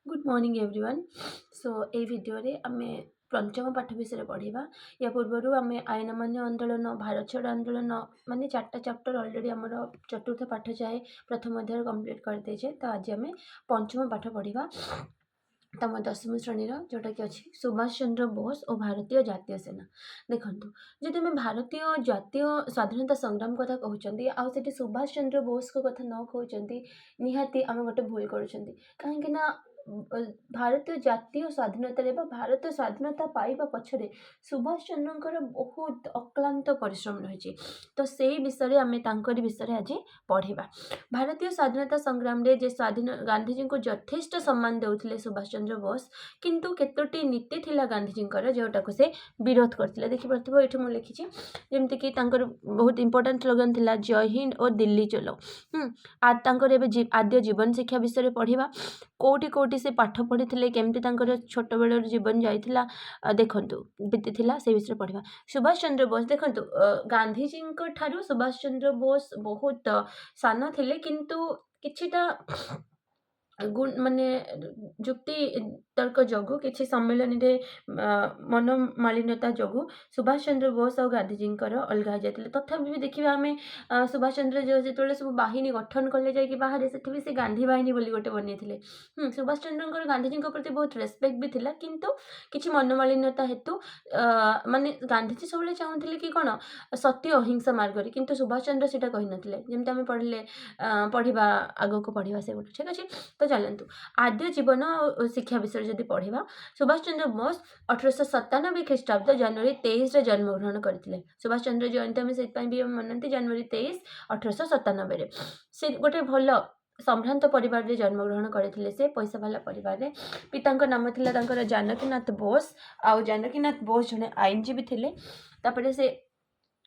Good morning everyone. So ए video रे आमे पंचम पाठ विषय पढ़ा। या पूर्वर आम आईन मान्य आंदोलन, भारत छोड़ आंदोलन माने 4टा चैप्टर ऑलरेडी आमर चतुर्थ पाठ जाए प्रथम अध्याय कंप्लीट कर देजे। तो आज आम पंचम पाठ पढ़ा तम 10वीं श्रेणीर जोटा कि अच्छी सुभाष चंद्र बोस और भारतीय जातीय सेना। देखूँ जदि आम भारतीय जातीय स्वाधीनता संग्राम कथा कहते आठ सुभाष चंद्र बोस को कथा न कहते निहाती आम गोटे भूल कहीं भारतीय जातीय स्वाधीनता भारत स्वाधीनता पाइबा पछरे सुभाष चंद्र बहुत अक्लांत परिश्रम रही। तो से विषय आम विषय आज पढ़ा। भारतीय स्वाधीनता संग्राम रे जे स्वाधीन गांधीजी को यथेष्ट सम्मान देउथिले सुभाष चंद्र बोस, किंतु केतोटी नीति थिला गांधीजी जोटा को से विरोध करथिले। देखि परथिबो एठु मु लिखिछि जेमति कि तांकर बहुत इंपोर्टेंट स्लोगन थिला जय हिंद और दिल्ली चलो। आ तांकर एबे आद्य जीवन शिक्षा विषय पढ़िबा। कोटी कोटी से पाठ पढ़ी थिले, केमति तांकर छोट बेलर जीवन जाइथिला देखंतु बीती थिला से विषय पढ़िबा। सुभाष चंद्र बोस देखंतु गांधीजी ठारू सुभाष चंद्र बोस बहुत सान थिले, किंतु किछिटा गुण माने जुक्ति तर्क जोगु किछि सम्मेलन रे मनोमालिन्यता जोगु सुभाष चंद्र बोस और गांधीजी अलग हो जाते। तथापि भी देखिए आम सुभाष चंद्र जो सब बाहिनी गठन कले जाकि बाहर से से गांधी बाहिनी बोली गोटे बनई। सुभाष चंद्र गांधीजी प्रति बहुत रेस्पेक्ट भी थिला, किंतु किछि मनोमालिन्यता हेतु माने गांधीजी सब चाहूले कि कौन सत्य अहिंसा मार्ग रे, किंतु सुभाष चंद्र सीटा कही नथिले। जेमति आम पढ़ले पढ़िबा आगो को पढ़िबा से गोटे ठीक अच्छे। तो चलतु आद्य जीवन शिक्षा विषय जदि पढ़ा। सुभाष चंद्र बोस 1897 ख्रीष्टाब्द जनवरी 23 रे जन्मग्रहण करथिले। सुभाष चंद्र जयंती आम से भी मनाती जनवरी 23 1897 से गोटे भल संभ्रांत परिवार रे जन्मग्रहण करथिले। से पैसा वाला परिवार रे पिता नाम थिला तांकर जानकीनाथ बोस। आउ जानकीनाथ बोस जने आईनजीवी थिले। तापरे से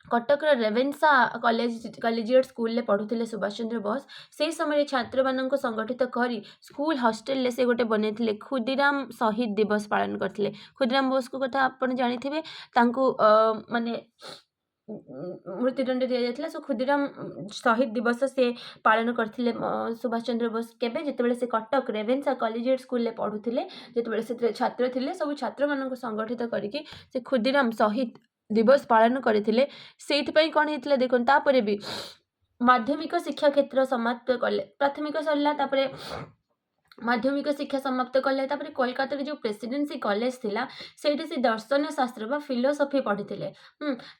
कटक रेवेन्सा कॉलेजिएट स्कूल पढ़ुले सुभाष चंद्र बोस। से समय छात्र मानक संगठित करी स्कूल हॉस्टेल से गोटे बनई खुदीराम शहीद दिवस पालन करते। खुदीराम बोस को कथा आपन जानिथिबे, तांको माने मृत्युदंड दि जाता। सो खुदीराम शहीद दिवस से पालन करते सुभाष चंद्र बोस केबे जितेबाला से कटक रेवेन्सा कॉलेजिएट स्कूल पढ़ुले। जितेबाला से छात्र थे सब छात्र मानक संगठित करके से खुदीराम शहीद दिवस पालन करथिले। सेइथपई कोन हेतले देखन तापरे भी माध्यमिक शिक्षा क्षेत्र समाप्त कले। प्राथमिक सरला तापरे माध्यमिक शिक्षा समाप्त कले। तापरे कोलकाता जो प्रेसिडेंसी कॉलेज थिला सेठी से दर्शन शास्त्र बा फिलोसफी पढ़िथिले।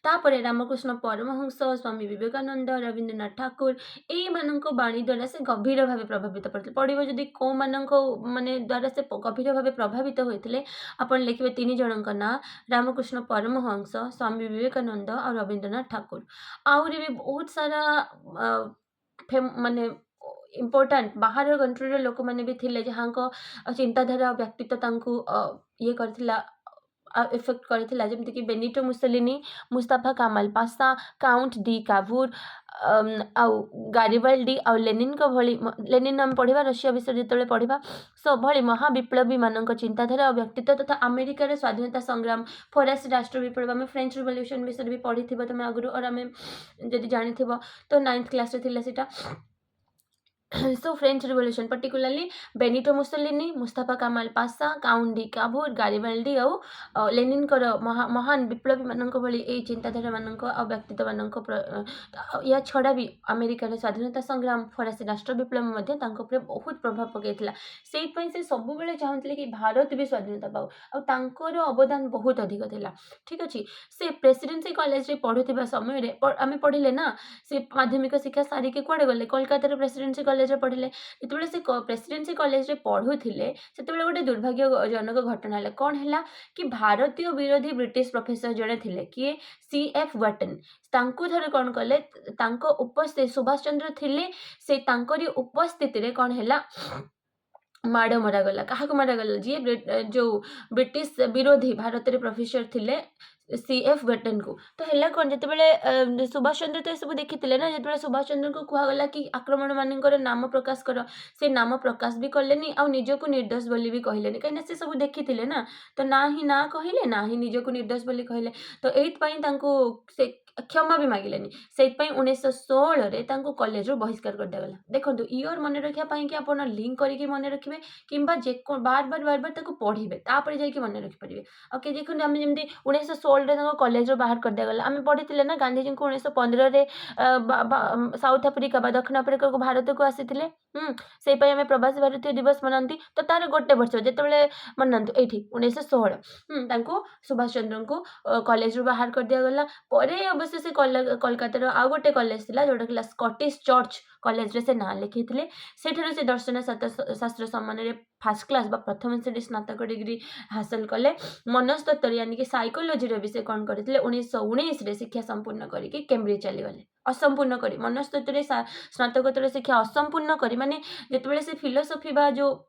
तापरे रामकृष्ण परमहंस, स्वामी विवेकानंद, रविंद्रनाथ ठाकुर ए माननको बाणी द्वारा से गभीर भाव प्रभावित पड़ते। पढ़िबो जदि को माननको माने द्वारा से गभीर भाव प्रभावित होइथिले आपण लिखिबे 3 जनक ना रामकृष्ण परमहंस, स्वामी विवेकानंद और रविंद्रनाथ ठाकुर। आउरी भी बहुत सारा माने इम्पोर्टाट बाहर कंट्री लोक मैंने भी थिले जहाँ चिंताधारा व्यक्तित्व ये करथिला इफेक्ट करथिला। जेमति कि Benito Mussolini, Mustafa Kemal Pasha, Count D Cavour आउ गारिबाल्डी आउ लेनिन को भली लेनिन नाम पढ़ा रशिया विषय जिते पढ़ा सो भली महाविप्लवी मान चिंताधारा और व्यक्तित्व तथा अमेरिकार स्वाधीनता संग्राम फरासी राष्ट्र विप्लव आम फ्रेंच रिवोल्यूशन विषय भी पढ़ी तुम आगु और आम जदि जानी तो 9th क्लास सीटा। So French revolution particularly Benito Mussolini, Mustafa Kemal Pasha, Count D Cavour, गारिबाल्डी और लेनिन महान विप्लवी मानक भली ए चिंताधारा मानक आ व्यक्तित्व मानक या छड़ा भी अमेरिकार स्वाधीनता संग्राम फरासी राष्ट्र विप्लव मध्य बहुत प्रभाव पकईला। से सब बेले चाहूले कि भारत भी स्वाधीनता पाऊ और अवदान बहुत अधिक थिला। ठीक अच्छे। से प्रेसिडेंसी कॉलेज रे पढ़ुवा समय आम पढ़ले ना से माध्यमिक शिक्षा सारिके कुआडे गले कोलकाता प्रेसिडेंसी कॉलेज रे पढ़ले। जिते से प्रेसिडेंसी कॉलेज रे पढ़ुले से गोटे दुर्भाग्यजनक घटना है। कौन है कि भारतीय विरोधी ब्रिटिश प्रोफेसर जड़े थे किए CF वाटन थर कौन कले उपस्थित सुभाष चंद्र थिले से तांकरी उपस्थिति रे कौन है माड़ मरागला। क्या मारागला जी जो ब्रिटिश विरोधी भारत रे प्रोफेसर थिले CF बेटन को तो है कौन जिते सुभाष चंद्र तो सब देखी ना जो सुभाष चंद्र को कहगला कि आक्रमण मानकर नाम प्रकाश कर से नाम प्रकाश भी कले आ निजक निर्दोष बोली भी कहले कहीं से सब देखी ना तो ना ही ना कहले ना ही निजक निर्दोष बोली कहले तो ये क्षमा भी मागिले से 1916 कॉलेज रू बहिष्कार कर दिया देखो इयर मन रखापी कि आप लिंक करके मन रखिए कि बार बार बार बार पढ़े तापर जाकि मन रखिपारे ओके देखो आम जमी 1916 कॉलेज रू बाहर कर दिया आम पढ़ी ना गांधीजी को 1915 साउथ आफ्रिका दक्षिण आफ्रिका को भारत को आसी से आम प्रवासी भारतीय दिवस मनाती तो तार गोटे वर्ष जिते मनातु ये 1916 सुभाष चंद्र को कॉलेज रू बाहर कर दिया गला अवश्य से कोलकातार आउ गोटे कॉलेज था जोटा स्कॉटिश चर्च कॉलेज रे से ना लिखी से दर्शन शास्त्र सम्मान फर्स्ट क्लास प्रथम श्रेणी स्नातक डिग्री हासिल कले मनस्तत्व यानी कि साइकोलोजी भी से कौन करते 1919 शिक्षा संपूर्ण करके कैम्ब्रिज चलीगले असंपूर्ण कर मनस्तत्व स्नातकोत्तर शिक्षा असंपूर्ण कर माने जिते से फिलोसफी बा जो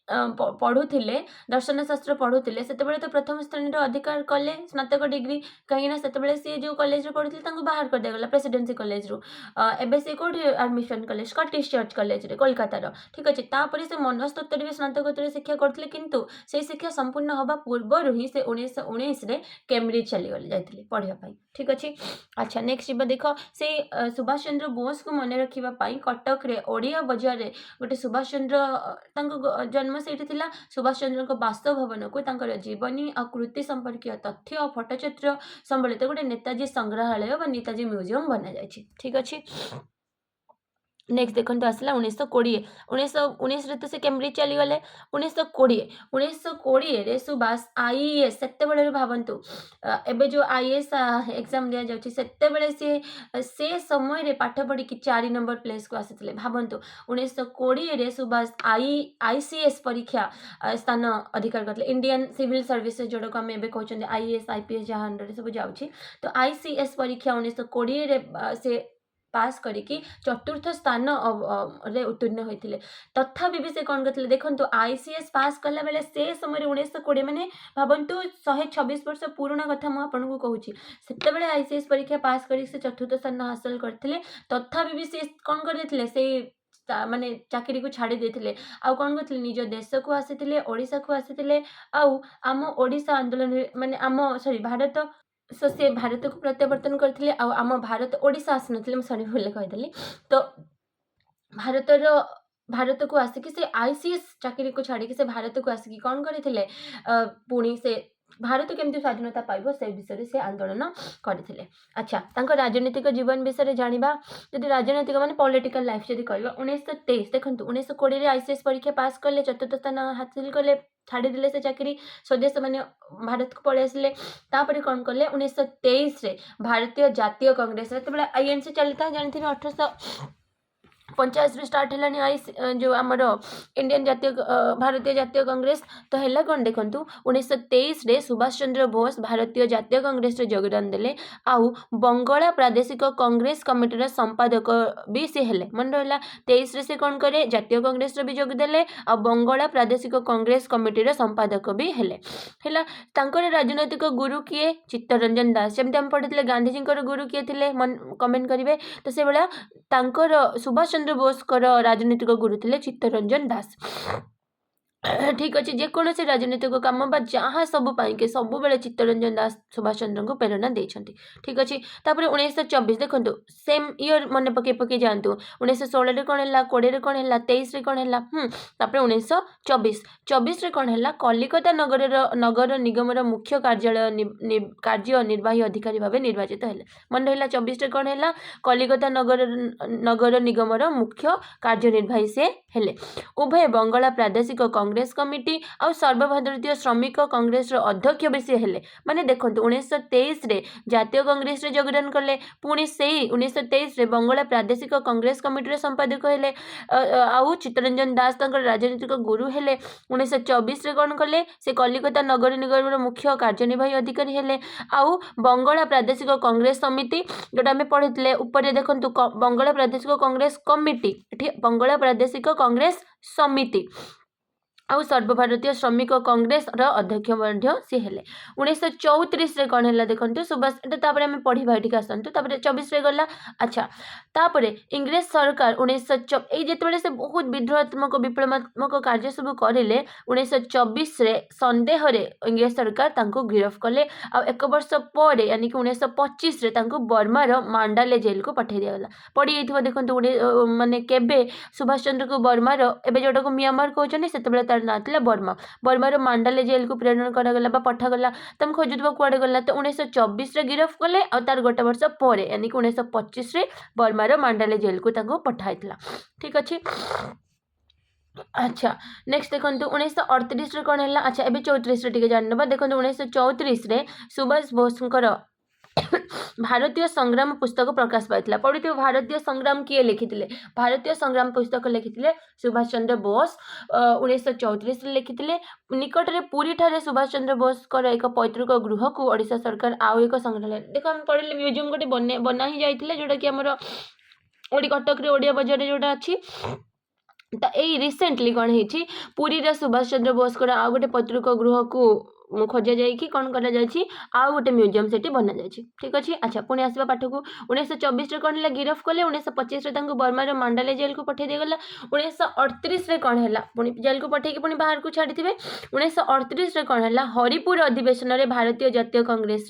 पढ़ुले दर्शन शास्त्र पढ़ुले से तो प्रथम श्रेणी अधिकार कले स्नातक डिग्री कहीं से जो कॉलेज पढ़ुले बाहर कर दिया गला प्रेसिडेंसी कॉलेज रू एबे से कोठी एडमिशन कले स्कॉटिश चर्च कॉलेज रे कोलकातार ठीक अच्छे तापर से मनस्तत्व स्नातकोत्तर शिक्षा करते किंतु से शिक्षा संपूर्ण हवा पूर्व ही से 1919 कैम्ब्रिज चलीगले जाते पढ़ाई ठीक अच्छे अच्छा नेक्स्ट देख से सुभाष चंद्र बोस को मन रखापी कटक रे ओडिया बजार रे गोटे सुभाष चंद्र जन्म से सुभाष चंद्र को बासभवन को जीवनी आ कृति संपर्कीय तथ्य और फोटोचित्र संबलित गोटे नेताजी संग्रहालय व नेताजी म्यूजियम बना जाए ठीक अच्छे नेक्स्ट देखो आसला 1920 रे तो से कैम्ब्रिज चलीगले 1920 सुभाष आईएएस से भावतु एबे जो आईएएस एग्जाम दिया जाउछि से समय रे पाठ पढ़ी कि 4 नंबर प्लेस को आसीथिले भावतु 1920 रे सुभाष आईसीएस परीक्षा स्थान अधिकार करथिले इंडियन सिविल सर्विसेज जोड़ा को आमे एबे कहउछन्ते आईएएस आईपीएस जहाँ अंडर सब जाउछि तो आईसीएस परीक्षा 1920 रे से पास करिकी चतुर्थ स्थान रे उत्तीर्ण होते तथापि भी से कौन करते देखो आईसीएस पास कला बेले से समय 1920 मैंने भावतु 126 वर्ष पुराना कथा मुझे कहूँ से आईसीएस परीक्षा पास कर चतुर्थ स्थान हासिल करते तथापि भी से कौन करते से माने चाकरी को छाड़ी देथिले आ कौन करथिले निज देश को आसीथिले ओडिशा को आसीथिले आम ओडिशा आंदोलन माने आम सॉरी भारत सो से भारत को प्रत्यावर्तन करथिले आम भारत ओडिशा आसी नथिले सॉरी भूल कहीदेली तो भारत को आसिकी से आईसीएस चाकरी को छाड़ी से भारत को आसिकी कौन करथिले पुणी से भारत केमती स्वाधीनता पाइब से विषय से आंदोलन करथिले अच्छा तांको राजनीतिक जीवन विषय जानिबा जदि राजनीतिक माने पॉलिटिकल लाइफ जदि कहबा 1923 देखंतु 1920 रे आईसीएस परीक्षा पास करले चतुर्थ स्थान हासिल करले छाड़ी दिले से चाकरी स्वदेश माने भारत को पड़े आसिले तापर कौन कले 1923 रे भारतीय जातीय कांग्रेस रे आईएनसी चलता जानथि 1850 रे स्टार्ट हेलानी आई जो आमर इंडियन जातीय भारतीय जातीय कांग्रेस तो है कौन देखु 1923 रे सुभाष चंद्र बोस भारतीय जातीय कांग्रेस रे योगदान देले आउ बंगाला प्रादेशिक कांग्रेस कमिटीर संपादक भी से हेले मन रहा 23 रे से कौन करे जातीय कांग्रेस रे भी जोग देले आ बंगाला प्रादेशिक कांग्रेस कमिटीर संपादक भी हेले हैला तांकर राजनैतिक गुरु किए चित्तरंजन दास जमते हम पढ़िले गांधीजी गुरु किए थिले कमेंट करिवे तो से बेला तांकर सुभाष चंद्र बोस राजनीतिक गुरु थे चित्तरंजन दास ठीक अच्छे जेकोसी राजनीतिक कम जहाँ सब पाई सब बेले चित्तरंजन दास सुभाष चंद्र को प्रेरणा देते ठीक अच्छे 1924 देखो सेम इयर मन पके पके जातु 1916 कौन है 20 कौन है 23 कौन है 1924 कौन है कलिकता नगर निगम मुख्य कार्य निर्वाही अधिकारी भाव निर्वाचित है मन रहा 24 कौन है कलिकता नगर निगम मुख्य कार्यनिर्वाही से हेले उभय बंगाला प्रादेशिक कांग्रेस कमिटी और सर्वभारतीय श्रमिक कांग्रेस अध्यक्ष भी सी हेले माने देखो 1923 रे जातीय कांग्रेस रे योगदान कले पुणी से 1923 रे बंगाला प्रादेशिक कांग्रेस कमिटी संपादक हेले आउ चित्तरंजन दास राजनीतिक गुरु हेले 1924 रे कौन कले से कलिकता नगर निगम मुख्य कार्यनिर्वाही अधिकारी हेले आउ बंगाला प्रादेशिक कांग्रेस समिति जोटा आम पढ़ी ऊपर देखो बंगाला प्रादेशिक कांग्रेस कमिटी बंगाला प्रादेशिक कांग्रेस समिति आउ सर्वभारतीय श्रमिक कांग्रेस अध्यक्ष सी हेले 1934 रे कौन है देखो सुभाष तापर आम पढ़ा ये आसतु 24 गला। अच्छा तापर इंग्रेज सरकार 1924 से बहुत विद्रोहात्मक विप्लवात्मक कार्य सब करें 1924 रे संदेह रे इंग्रेज सरकार तांको गिरफ कले आ एक वर्ष पर यानी कि 1925 रे तांको बर्मार मांडाले जेल को पठे दिगला पड़ी जाइथिबो देखो माने केबे सुभाष चंद्र को बर्मार एबे जोटा को म्यांमार कहउछनी सेतेबेले तार ना थिला बर्मार मांडाले जेल को प्रेरण करागला बा पठागला तुम खोजुथबो कुआडे गला तो 1924 रे गिरफ कले आ तार गोटे वर्ष पर यानी कि 1925 रे बर्मार मांडाले जेल को तांको पठाइतला। ठीक अछि। अच्छा नेक्स्ट देखो 1938 रे कौन है। अच्छा एबे 34 रे टिके जानबा देखो 1934 रे सुभाष बोसकर भारतीय संग्राम पुस्तक प्रकाश पाइला पढ़ी भारतीय संग्राम किए लिखिथिले भारतीय संग्राम पुस्तक लिखिथिले सुभाष चंद्र बोस 1934 रे लिखिथिले निकट रे पुरी ठारे सुभाष चंद्र बोस कर एक पैतृक गृह को ओडिशा सरकार आउ एक संग्रहालय देखो हम पढ़िले म्यूजियम गोटे बना ही जाइथिले जोटा कि हमर ओडी कटक रे ओडिया बजार रे जोटा अछि तो यही रिसेंटली कौन है पुरी रे सुभाष चंद्र बोस को आउ गोटे पैतृक गृह को खोजा जाइए कौन करा आउ गोटे म्यूजियम से बना जाए। ठीक अच्छे। अच्छा पुणी आसवा पाठ को 1924 कौन है गिरफ कले 1925 बर्मार मांडाले जेल को पठे दिगला 1938 कौन है पुणी जेल को पठे पुणी बाहर को छाड़ी 1938 कौन है हरिपुर अधिवेशन में भारतीय जातीय कांग्रेस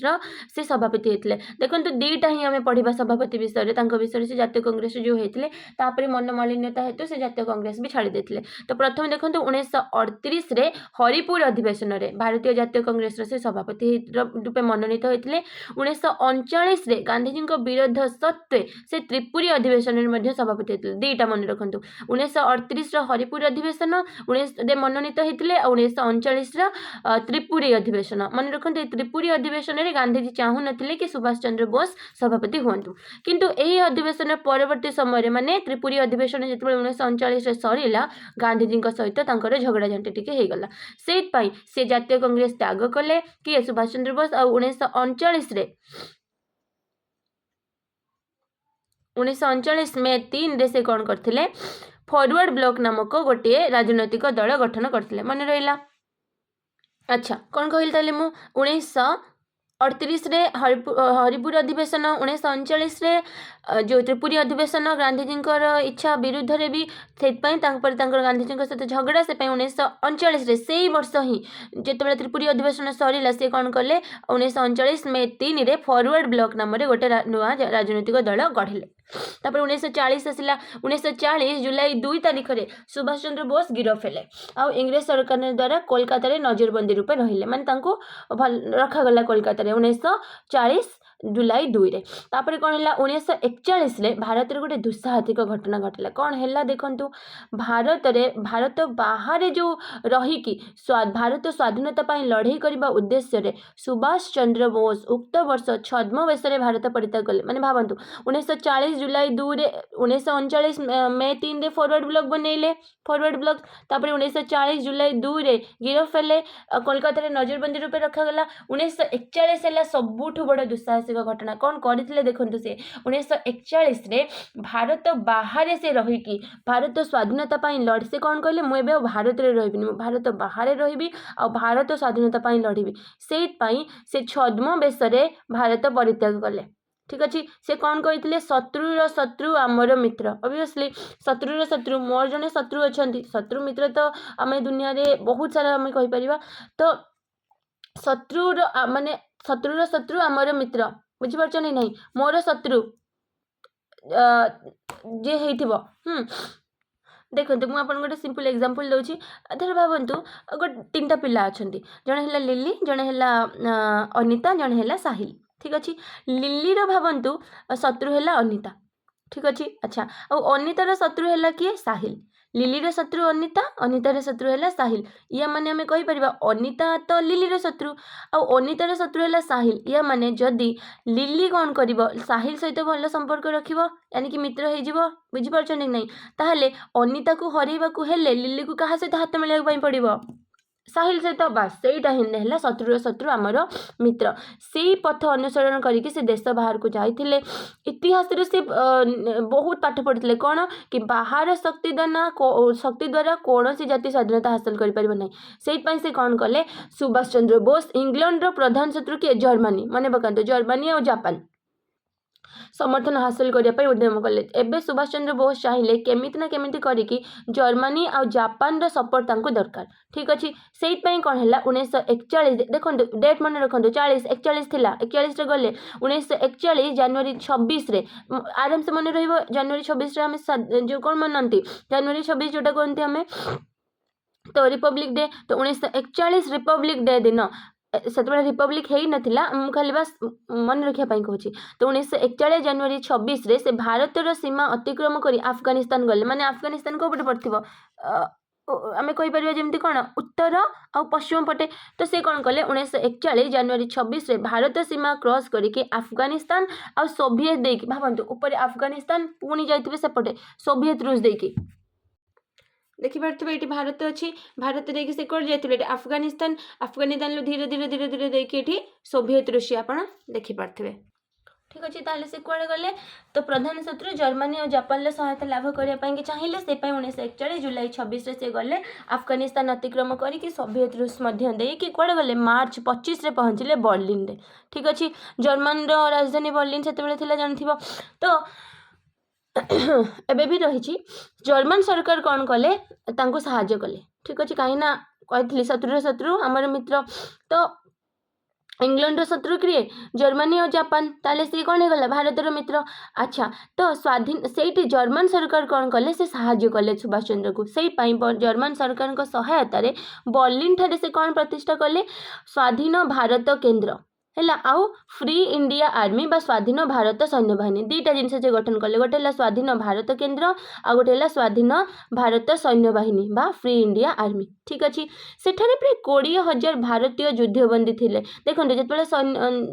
से सभापति होते देखो दीटा ही आम पढ़ा सभापति विषय विषय से जातीय कांग्रेस जो होते मनमालिन्यता हेतु से जातीय कांग्रेस भी छाड़ी देते। तो प्रथम देखो 1938 हरिपुर अधिवेशन में भारतीय जातीय कांग्रेस से सभापति रूपे मनोनीत होते 1939 गांधीजी विरोध सत्वे से त्रिपुरी अधिवेशन में सभापति होते दीटा मन रखु 1938 हरिपुर अधिवेशन 19 मनोनीत होते 1939 त्रिपुरी अधिवेशन मन रखु त्रिपुरी अधिवेशन में गांधीजी चाहू नथिले कि सुभाष चंद्र बोस सभापति हूँ किंतु यही अधिवेशन परवर्ती समय माने त्रिपुरी अधिवेशन जो 1939 सरला गांधीजी सहित झगड़ा झांटी टिके हो गला से जातीय कांग्रेस त्याग कले किए सुभाष चंद्र बोस और 1939 मे 3 रे से कौन करथिले फॉरवर्ड ब्लॉक नामक गोटे राजनैतिक दल गठन करथिले मन रहिला। अच्छा कौन कहली ताले मु 1938 रे हरिपुर अधिवेशन 1939 जो त्रिपुरी अधिवेशन गांधीजी इच्छा विरुद्ध रे भी गांधीजी सहित झगड़ा से 1939 से ही वर्ष ही जिते त्रिपुरी अधिवेशन सरला से कौन कले 1939 मे 3 रे फॉरवर्ड ब्लॉक नाम गोटे नुआ राजनैतिक दल गढ़िले। तापर 1940 आसला 1940 जुलाई 2 तारीख रे सुभाष चंद्र बोस गिरफ हेले आ इंग्रेज सरकार द्वारा कोलकाता रे नजरबंदी रूपे रहिले माने तांको रखा गला कोलकाता रे 1940 जुलाई 2 रे। तापर कौन है 1941 रे भारत रे गोटे दुस्साहसिक घटना घटला कौन है देखंतु भारत बाहर जो रही कि भारत स्वाधीनता पाई लड़ाई करबा उद्देश्य रे सुभाष चंद्र बोस उक्त वर्ष छद्मवेश रे भारत परित्याग कले माने भाबंतु 1940 जुलाई 2 रे 1939 मे 3 रे फॉरवर्ड ब्लॉक बनैले फॉरवर्ड ब्लॉक तापर 1940 जुलाई 2 रे गिरफ हेले कोलकाता रे नजरबंदी रूपे रखा गला 1941 है सबुठु बड़ दुस्साहसिक घटना कौन करथिले देखंतु से 1941 रे भारत बाहर से रही कि भारत स्वाधीनता पाई लड़ से कौन कहले मु एबे भारत रे रहिबिनी भारत बाहर रहिबी आ भारत स्वाधीनता पाई लड़िबी से छद्म बेश रे भारत परित्याग कले। ठीक अच्छे। से कौन कहते शत्रुर शत्रु आमर मित्र ऑब्वियसली शत्रुर शत्रु मोर जने शत्रु अच्छा शत्रु मित्र तो आम दुनिया रे बहुत सारा आम कहि परिबा तो शत्रुर माने शत्रुर शत्रु आमर मित्र बुझिपारछ नहीं मोर शत्रु जे हेइथिबो देखो मुझे आपन गोटे सिंपल एग्जांपल दउची धर भावंतु गोटे 3टा पिला अछंती जणे हैला लिली जणे हैला अनिता जणे हैला साहिल। ठीक अच्छे। लिली रो भावंतु शत्रु हैला अनिता। ठीक अच्छे। अच्छा और अनितार शत्रु हैला किए साहिल लिलीर शत्रु अनिता अनितार शत्रु हैला साहिल या माने हमें कहि परिबा अनिता तो लिलीर शत्रु और अनितार शत्रु हैला साहिल या माने जदी लिली कौन करिवो साहिल सहित भल संपर्क रखिवो यानी कि मित्र हे जिवो बुझि परछन नहीं ताहले अनिता को हरैबा को हेले लिली को कहा सहित हाथ मिलाइबा पई पड़िवो साहिल सहित बास सेटा हिंदी शत्रुर शत्रु आमर मित्र से पथ अनुसरण करके से देश बाहर को जाइए इतिहास से बहुत पाठ पढ़ी कौन कि बाहर शक्ति द्वारा कौन सी जाति स्वाधीनता हासिल कर से कौन कले सुभाष चंद्र बोस इंग्लैंड प्रधान शत्रु किए जर्मनी मन पकाते जर्मनी और जापान समर्थन हासिल करने उद्यम कले एवं सुभाष चंद्र बोस चाहिए केमिति ना केमिति करिकी जर्मनी और जापान सपोर्ट तांको दरकार ठीक अच्छे से कौन है 1941 देखो डेट मन रखु 40 41 थिला 41 रे गले 1941 जनवरी 26 रे आराम से मन रहिबो जनवरी 26 रे हमें जो कौन मनती जनवरी 26 जोटा कहते हमें तो रिपब्लिक डे तो 1941 रिपब्लिक डे दिन से रिपब्लिक है नथिला खाली बास मन रखापी कहूँ तो 1941 जनवरी 26 रे से भारतर सीमा अतिक्रम कर अफगानिस्तान गले माने अफगानिस्तान को पटे पड़ो आम कहीपर जमी कौन उत्तर आ पश्चिम पटे तो से कौन कले 1941 जनवरी 26 रे भारत सीमा क्रॉस करके अफगानिस्तान आ सोभिएत देकी भावतु ऊपर अफगानिस्तान पुणी जाइए सेपटे सोभिएत रूस देकी देखिपे ये भारत अच्छी भारत देखिए से कौन जाते अफगानिस्तान अफगानिस्तान धीरे धीरे धीरे धीरे देखिए सोभिएत रूसिया आप देखिपे ठीक अच्छे ताले से कौन गले तो प्रधान शत्रु जर्मनी और जापान सहायता लाभ करने चाहिए से 1941 जुलाई 26 से गले अफगानिस्तान अतिक्रम करके सोभिएत रूस कि कौन गले मार्च 25 रे पहुँचले बर्लिन रे ठीक अच्छे जर्मन राजधानी बर्लिन से जानथिबो तो एबे भी रही जर्मन सरकार कौन कले तांको सहायता कले ठीक अच्छे कहीं कही शत्रु शत्रु आमर मित्र तो इंग्लैंड शत्रु किए जर्मनी और जापान ताले सी कौन होगा भारतर मित्र अच्छा तो स्वाधीन से जर्मन सरकार कौन कले से साहाय्य कले सुभाष चंद्र को से जर्मन सरकार सहायता बर्लिन ठारे से कौन प्रतिष्ठा कले स्वाधीन भारत केंद्र है आउ फ्री इंडिया आर्मी बा स्वाधीन भारत सैन्य बाहिनी दुईटा जिनस से गठन कले गोटे है स्वाधीन भारत केंद्र आ गोटे है स्वाधीन भारत सैन्य बाहिनी बा फ्री इंडिया आर्मी ठीक अच्छे सेठारे प्राय 20,000 भारतीय युद्धबंदी थे देखो जो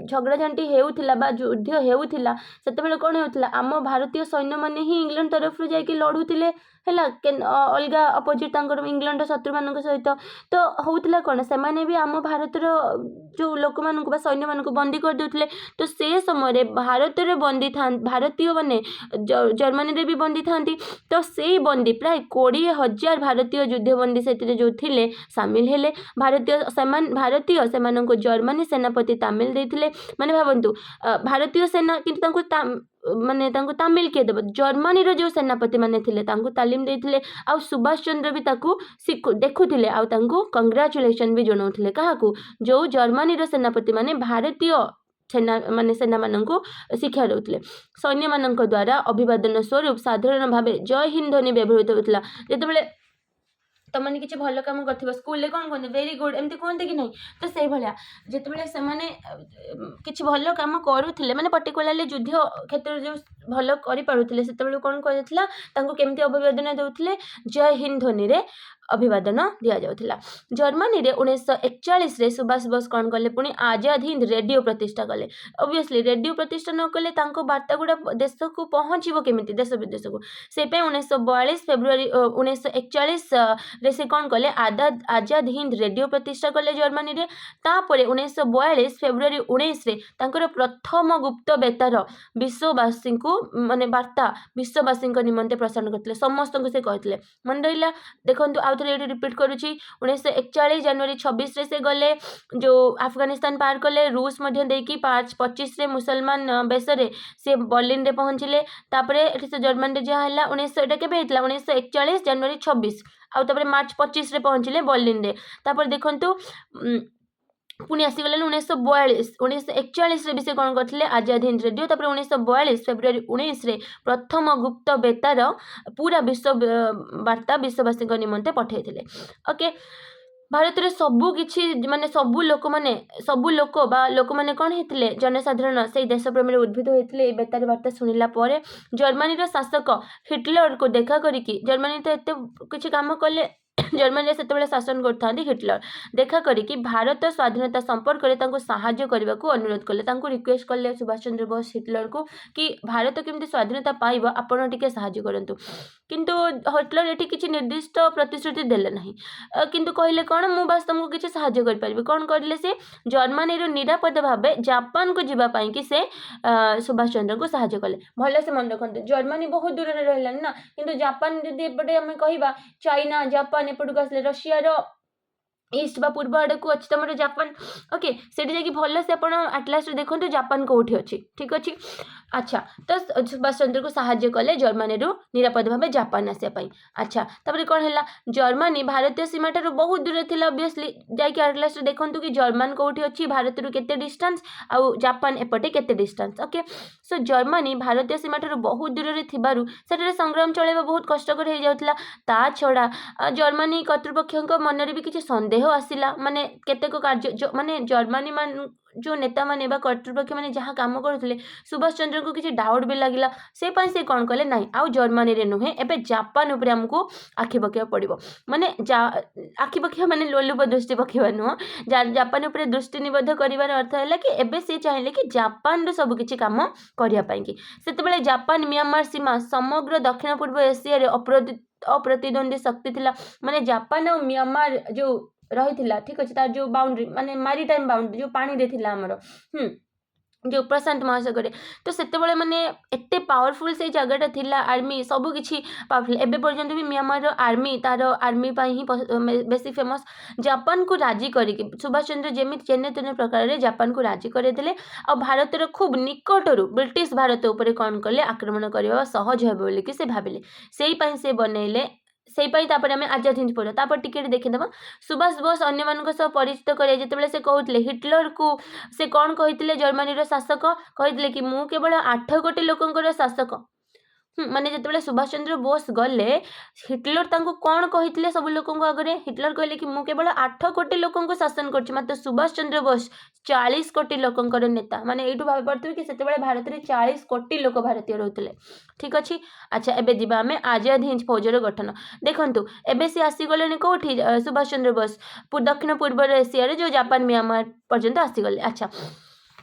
झगड़ा झांटी होता युद्ध होता से कौन होता आम भारतीय सैन्य मैंने ही इंग्लैंड तरफ जाकि लड़ुले है अलग अपोजिट इंग्लैंड शत्रु मान सहित तो होता कौन से मैंने भी आम भारतर जो लोक मान सैन्य मान बंदी कर देते तो से समय भारत में बंदी था भारतीय मैंने जर्मनी रे भी बंदी था तो से बंदी प्राय 20,000 भारतीय युद्धबंदी से जो थे सामिल हेले भारतीय से जर्मनी सेनापति तामिल देते माने भावतु भारतीय सेना कि माने तामिल किए देव जर्मनी रो जो सेनापति माने थिले तांको तालीम देथिले आ सुभाष चंद्र भी ताकू देखुथिले आ तांको कंग्रेचुलेशन भी जणाउथिले काहाकू जो जर्मनी रो सेनापति माने भारतीय सेना माने सेना माननको शिक्षा देउथिले सैन्य माननको द्वारा अभिवादन स्वरूप साधारण भावे जय हिंद ध्वनि व्यवहृत होतिला जेतेबेले तुम मैंने किसी भल कम कर स्कूल कौन कहते वेरी गुड एमती कहते कि नहीं तो से भाया जिते से किसी भल कम करुले मैंने पर्टिकुलाली युद्ध क्षेत्र जो भल करें से कौन करमती अभिवादन देते जय हिंद ध्वनि रे अभिवादन दि जाऊला जर्मनी रे 1941 रे सुभाष बोस कौन कले पुणी आजाद हिंद रेडियो प्रतिष्ठा कले ऑब्वियसली रेडियो प्रतिष्ठा न कले वार्ता गुड़ा देश को पहुँचो केमी देश विदेश को से 1942 फेब्रुआरी 1941 रे से कौन कले आजाद हिंद रेडियो प्रतिष्ठा कले जर्मनी रे तापरे 1942 फेब्रुआरी 19 रे तांकर प्रथम गुप्त बेतार विश्ववासी को माने वार्ता विश्ववासी निमंते प्रसारण करते समस्त को से कहते मन रहा देखो ये रिपीट करुच्ची 1941 जनवरी 26 रे से गले जो अफगानिस्तान पार कले रूस देकी 25 रे मुसलमान बेसरे से बर्लिन रे पहुँचले तापरे से जर्मन रे जहाँ है 1941 जनवरी 26 आउ मार्च 25 रे पहुँचले बर्लिन रे तापर देखंतु पुणी आसीगले 1941 रे भी से कौन करते आजाद हिंद रेडियो तापर 1942 फेब्रुआरी 19 रे प्रथम गुप्त बेतार पूरा विश्व वार्ता विश्ववासी निमंते पठाई ओके भारत रे सबू किछि माने सबू लोक बा लोक माने कौन होते जनसाधारण से देशप्रेम उद्भिद होते ये बेतार वार्ता शुणिला परे जर्मनी रो शासक हिटलर को देखा करिकी जर्मनी तो एते किछि काम कले जर्मनी से शासन करता हिटलर देखा करिकी भारत स्वाधीनता संपर्क में साहाय्य करने को अनुरोध कले रिक्वेस्ट कले सुभाष चंद्र बोस हिटलर को कि भारत केमती स्वाधीनता पाइब आपण टिके साहाय्य करंतु किंतु हिटलर ये किसी निर्दिष्ट प्रतिश्रुति देले नहीं किंतु कहले कौन मु बास तुमको किसी साहाय्य कर पारिबी कौन करले से जर्मनी रो निरापद भावे जापान को जीवा पाई कि से सुभाष चंद्र को साहाय्य कले भले से मन रखते जर्मनी बहुत दूर रहलानी ना किंतु जापान जदि एपटे आम कहवा चाइना जापान एपटू आसले रशिया ईस्ट बा पूर्व आड़ को अच्छी तुम जापान ओके से भल से आटलास देखो जापान कौटी अच्छी ठीक अच्छे अच्छा तो सुभाष चंद्र को साहाय्य कले जर्मनी निरापद भाव जापान आसापी अच्छा तापर कौन है जर्मनी भारतीय सीमा ठार बहुत दूर थी ऑब्वियसली जाकि आटलास देखो कि जर्मन कौटी अच्छी भारत केते डिस्टेंस आउ जापान एपटे केते डिस्टेंस ओके सो जर्मनी भारतीय सीमा ठार बहुत दूर से संग्राम चलैबा बहुत कष्टकर हो जाता ता छड़ा जर्मनी कर्तृपक्ष मन भी किसी संदेह आसिला माने केतेक कार्य माने जर्मनी मान जो नेता माने बा कर्तृपक्ष माने जहाँ काम करते सुभाष चंद्र को किसी डाउट भी लगिला से कौन कले ना आउ जर्मनी रे नुहे एबे जापान उपरे हमको आखि पकेवा पड़िबो माने आखि पकेवा माने लोलुप दृष्टि पकेवा नुह जापान उपरे दृष्टि निबद्ध करिवार अर्थ है कि एबे से चाहिले कि जापान रो सब किछि काम करिया पाई कि सेतेबेले जापान म्यांमार सीमा समग्र दक्षिण पूर्व एशिया रे अप्रतिद्वंदी शक्ति थिला माने जापान और म्यांमार जो रही ठीक अच्छे तार जो बाउंड्री माने मैरीटाइम बाउंड्री जो पानी रे थिला हमर जो प्रशांत महासागर तो सेतेबेले माने एते पावरफुल से जगहटा थिला आर्मी सब किछि पावरफुल एबे पर्यंत भी म्यांमार आर्मी तार आर्मी पाई ही बेसी फेमस जापान को राजी करिके सुभाष चंद्र जेमित जेने तेने प्रकार रे जापान को राजी करे देले आ भारत रो खूब निकटरू ब्रिटिश भारत ऊपर कौन कले आक्रमण करबा सहज हेबो बोली कि से भाबिले सेही पाई से बनैले से आम आजाद हिंद फौज तापर टिकेट देखीदेव सुभाष बोस अन्य मान सह परिचित करें जिते से कहते हिटलर को से कौन कहते जर्मनी शासक कहते कि मु केवल 8 कोटी लोकंकर शासक माने जिते सुभाष चंद्र बोस गले हिटलर तांको कौन कहते सब लोक आगे हिटलर कहले कि मु केवल 8 कोटी लोक शासन कर मात्र सुभाष चंद्र बोस 40 कोटी लोकंकर नेता माने एठू भाव पड़ते कि सेते भारत में 40 कोटी लोक भारतीय रोते ठीक अच्छे अच्छा एबे दिबा आमे आजाद हिंद फौजर गठन देखंतु एबे से आसीगले कौटी सुभाष चंद्र बोस दक्षिण पूर्व एशिया जो जापान म्यांमार पर्यंत आसीगले अच्छा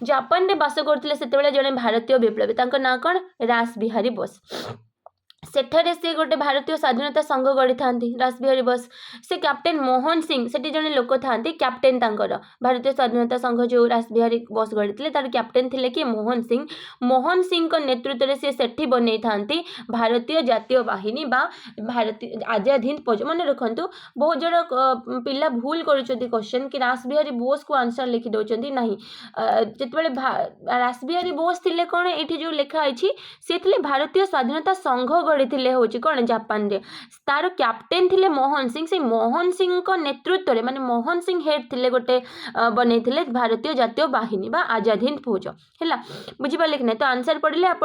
जापान रे बास करथिले सेतेबेले जने भारतीय विप्लवी तांको ना कोन रास बिहारी बोस सेठारे से गोटे भारतीय स्वाधीनता संघ गढ़ी था रास बिहारी बोस से कैप्टेन मोहन सिंह से जड़े लोक था कैप्टेन तांकर भारतीय स्वाधीनता संघ जो रास बिहारी बोस गढ़ी तार कैप्टेन थिले कि मोहन सिंह को नेतृत्व में सी सेठी बनै था भारतीय जातीय बाहिनी बा भारतीय आजाद हिंद फौज मन रखु बहुत जन पिला भूल कर क्वेश्चन कि रास बिहारी बोस को आंसर लिखि दौरान ना जिते रास बिहारी बोस थिले कौन ये जो लिखाई सी थे भारतीय स्वाधीनता संघ गढ़ी हूँ कौन जापान रे तार कैप्टेन थिले मोहन सिंह से मोहन सिंह को नेतृत्व में माने मोहन सिंह हेड थिले गोटे बनै थिले भारतीय जातीय बाहिनी बा आजाद हिंद फौज है बुझिपारे कि नहीं तो आंसर पढ़ले आप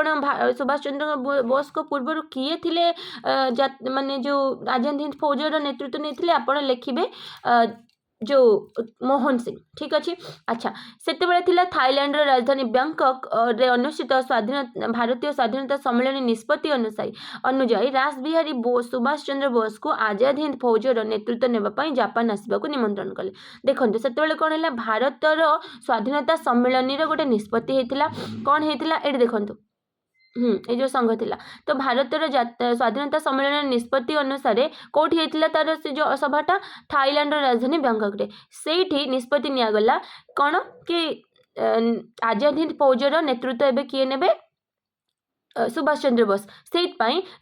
सुभाष चंद्र बोस को पूर्व किए थिले माने जो आजाद हिंद फौजर नेतृत्व नहीं थिले आपण लिखिबे जो मोहन सिंह ठीक अच्छे अच्छा से थाईलैंड राजधानी बैंकॉक रे अनुष्ठित स्वाधीन भारतीय स्वाधीनता सम्मेलन निष्पत्ति अनुजाई रास बिहारी बोस सुभाष चंद्र बोस को आजाद हिंद फौजर नेतृत्व नेबापी जापान आसवाक निमंत्रण कले देखते से कौन है भारतर स्वाधीनता सम्मेलन गोटे निष्पत्ति होता कौन होता ये देखो ये जो संघ थिला तो भारतर स्वाधीनता सम्मेलन निष्पत्ति अनुसार कौटी होता तार से जो सभाटा थाईलैंड राजधानी बैंकॉक रे सेठी निष्पत्ति निगला कौन कि आजाद हिंद फौजर नेतृत्व एबे किए नेबे सुभाष चंद्र बोस से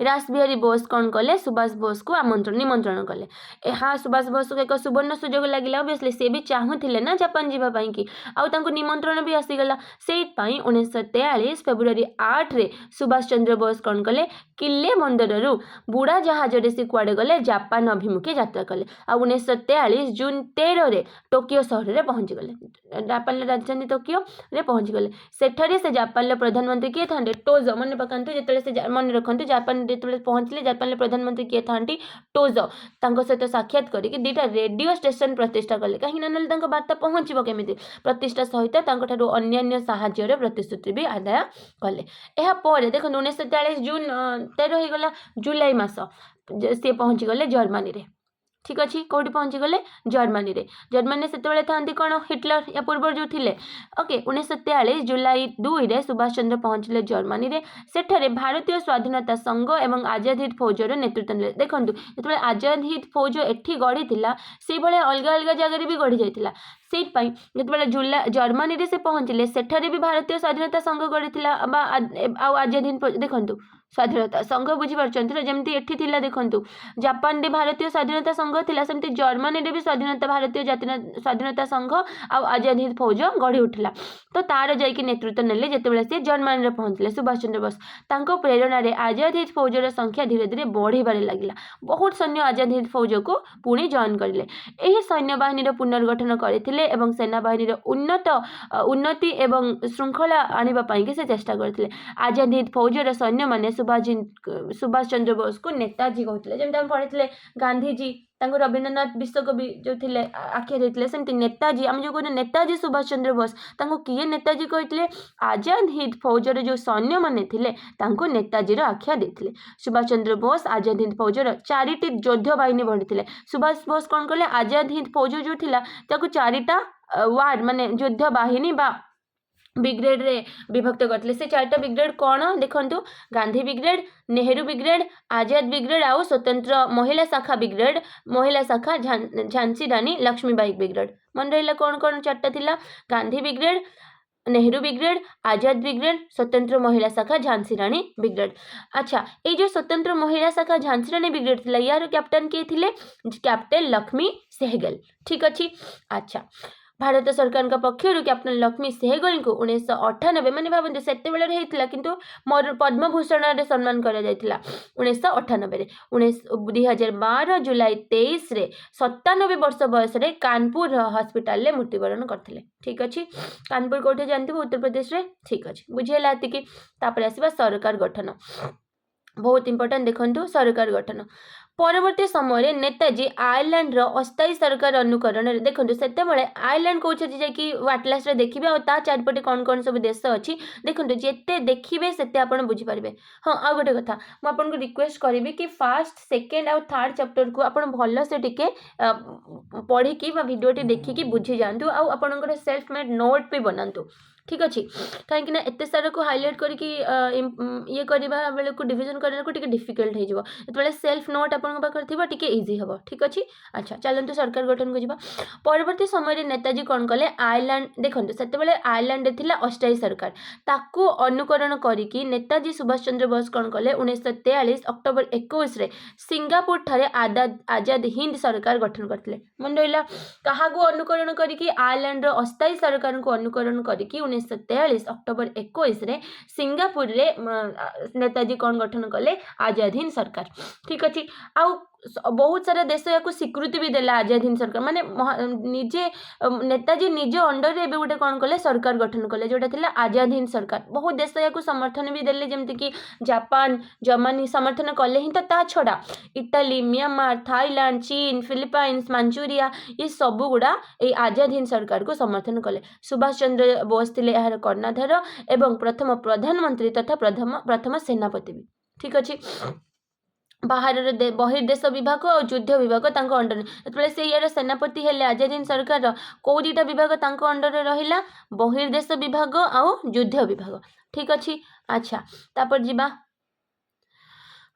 रास बिहारी बोस कौन कले सुभाष बोस को निमंत्रण कले हाँ सुभाष बोस को एक सुवर्ण सुजोग लगे ऑब्वियसली से भी चाहूले ना जापान जावाई कि आउ निमंत्रण भी आसीगला से 1943 फेब्रुआरी 8 रे सुभाष चंद्र बोस कौन कले किले बंदर बुढ़ा जहाज से कुआड़े गले जापान अभिमुखे यात्रा कले आ 1943 जून 13 रे टोकियो सहर में पहुँची गले जापान राजधानी टोकियो रे पहुँची गले सेठारे से जापान प्रधानमंत्री किए था टोजो मन पकाते जो से मन रखते जापान जो पहुँचले जापान प्रधानमंत्री किए था टोजो सहित साक्षात करके 2टा रेडियो स्टेशन प्रतिष्ठा कले कहीं ना बार्ता पहुँचब केमी प्रतिष्ठा सहित अन्य साहाय्य प्रतिश्रुति भी आदाय कले यापर देखो 1943 जून 13 होगला जुलाई मास सी पहुँची गले जर्मनी रे ठीक अच्छे कौटी पहुँची गले जर्मनी रे जर्मनी से था कौन हिटलर या पूर्व जो थे ओके 1943 जुलाई 2 सुभाष चंद्र पहुँचले जर्मनी रे सेठरे भारतीय स्वाधीनता संघ एवं आजाद हिंद फौजर नेतृत्व ने देखूँ जो आजाद हिंद फौज एठी गढ़ी से अलग अलग जगह भी गढ़ी जाता से जो जर्मनी से पहुँचले सेठरे भी भारतीय स्वाधीनता संघ गढ़ी आजाद हिंद देखूँ स्वाधीनता संघ बुझीपार जमी एठी देखूँ जापान रे भारतीय स्वाधीनता संघ थिला सेमती जर्मनी रे भी स्वाधीनता भारतीय स्वाधीनता संघ आजाद हिंद फौज गढ़ी उठिला तो तार जाइए नेतृत्व नेले जेतेबेले से जर्मनी रे पहुँचले सुभाष चंद्र बोस तांको प्रेरणा रे आजाद हिंद फौजर संख्या धीरे धीरे बढ़िबारे लागिला बहुत सैन्य आजाद हिंद फौज को पुणी जॉइन करले एही सैन्य बाहिनी रो पुनर्गठन करथिले एवं सेना बाहिनी रो उन्नति एवं श्रृंखला आनिबा पई के से चेष्टा करथिले आजाद हिंद फौजर सैन्य माने सुभाष चंद्र बोस को नेताजी कहते जमी आम पढ़ी गांधीजी रवींद्रनाथ विश्वकवि जो थे आख्या देते सेमती नेताजी आम जो कहते नेताजी सुभाष चंद्र बोस किए नेताजी कहते आजाद हिंद फौजर जो सैन्य माने थे नेताजी आख्या देते सुभाष चंद्र बोस आजाद हिंद फौजर 4टी योद्धा बाहिनी बढ़ी सुभाष बोस कौन कले आजाद हिंद फौज जो थिला 4टा वार्ड माने योद्धा बाहिनी बा ब्रिगेड रे विभक्त करते से 4टा ब्रिगेड कौन देखु गांधी ब्रिगेड नेहरू ब्रिगेड आजाद ब्रिगेड आउ स्वतंत्र महिला शाखा ब्रिगेड महिला शाखा झांसी रानी लक्ष्मीबाई ब्रिगेड मन रहा कौन कौन 4टा थिला गांधी ब्रिगेड नेहरू ब्रिगेड आजाद ब्रिगेड स्वतंत्र महिला शाखा झांसी रानी ब्रिगेड अच्छा ये जो स्वतंत्र महिला शाखा झांसी रानी ब्रिगेड थिला यार कैप्टन किए थिले कैप्टन लक्ष्मी सहगल ठीक अच्छे अच्छा भारत सरकार पक्षर कैप्टन लक्ष्मी सहगल को 1998 माने भावते से किंतु पद्मभूषण रे सम्मान करा जायतिला 1998 2012 जुलाई 23 रे 97 वर्ष बयस रे कानपुर हॉस्पिटल रे मृत्युवरण करथिले ठीक अच्छे कानपुर कोठे जानते उत्तर प्रदेश रे ठीक अच्छे बुझेला कि तापर आसीबा सरकार गठन बहुत इंपोर्टेंट देखंतु सरकार गठन परवर्ती समय नेताजी आयरलैंड रो अस्थायी सरकार अनुकरण देखो से आयरलैंड कौन जाकि आटलास देखिए और ता चारिपटे कौन कौन सब देश अच्छी देखो जिते देखिए से आपड़ बुझीपारे हाँ आ गोटे कथा मुझे रिक्वेस्ट करी कि फास्ट सेकेंड आउ थर्ड चैप्टर को आप भल से टिके पढ़ी भिडियोटी देखिकी बुझी जातु आपर सेल्फ मेड नोट भी बनातु ठीक अच्छे कहीं एत सारा को हाईलाइट करके ये करवा बेले को डिविजन करने को डिफिकल्ट हो जो सेल्फ नोट आपके टी इजी हम ठीक अच्छे अच्छा चलते सरकार गठन को परवर्ती समय नेताजी कौन कले आयरलैंड देखो से आयरलैंड थी अस्थायी सरकार ताकू अनुकरण करके नेताजी सुभाष चंद्र बोस कौन कले 1943 अक्टोबर 21 सिंगापुर ठारे आजाद हिंद सरकार गठन करते मन रहा क्या अनुकरण करके आयरलैंड अस्थायी सरकार को अनुकरण करके 1943 अक्टोबर 21 सिंगापुर रे नेताजी कौन गठन कले आजाद हिंद सरकार ठीक अच्छे आउ बहुत सारा देश या स्वीकृति भी देला आजाद हिंद सरकार माने निजे नेताजी निज अंडर रे गोटे कौन कले सरकार गठन कले जोटा थिला आजाद हिंद सरकार बहुत देश या समर्थन भी देले जमती कि जापान जर्मनी समर्थन कले ही तो ता छड़ा इटाली म्यांमार थाईलैंड चीन फिलिपाइंस मांचूरिया ये सब गुड़ा ये आजाद हिंद सरकार को समर्थन कले सुभाष चंद्र बोस थिले यार कर्णधार एवं प्रथम प्रधानमंत्री तथा प्रथम सेनापति भी ठीक अच्छे बाहर बहिर्देश विभाग और युद्ध विभाग अंडर जो से यार सेनापति हेले आजाद हिंद सरकार कौ दुटा विभाग अंडर रहा बहिर्देश विभाग आउ युद्ध विभाग ठीक अच्छे अच्छा तापर जीवा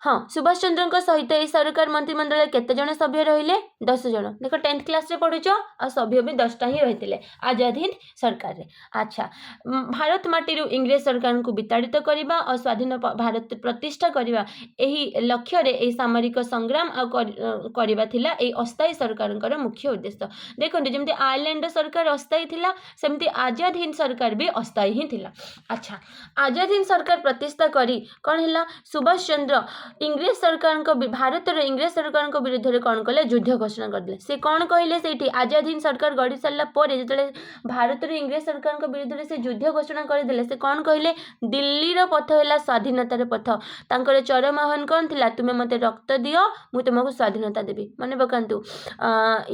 हाँ सुभाष चंद्र सहित यह सरकार मंत्रिमंडल केते जन सभ्य रहिले 10 जन देख 10th क्लास रे पढ़ुच आ सभ्य भी 10टा ही रही आजाद हिंद सरकार रे अच्छा भारत माटी इंग्रेज सरकार को विताड़ित करने और स्वाधीन भारत प्रतिष्ठा करने यही लक्ष्य रे सामरिक संग्राम करवा थिला ए अस्थायी सरकार मुख्य उद्देश्य देखो जमी आयरलैंड सरकार अस्थायी थिला सेमती आजाद हिंद सरकार भी अस्थायी ही थिला अच्छा आजाद हिंद सरकार प्रतिष्ठा करी कौन है सुभाष चंद्र इंग्रेज सरकार भारत इंग्रेज सरकार विरुद्ध में कौन कले युद्ध घोषणा करदे से कौन कहले से आजाद हिंद सरकार गढ़ी सारा जो भारत इंग्रेज सरकार विरुद्ध में से युद्ध घोषणा करदे से कौन कहले दिल्ली पथ है स्वाधीनतार पथ तांकर चरम आह्वान कौन थिला तुमे मते रक्त दियो मु तुमको स्वाधीनता देबी मने पकांतु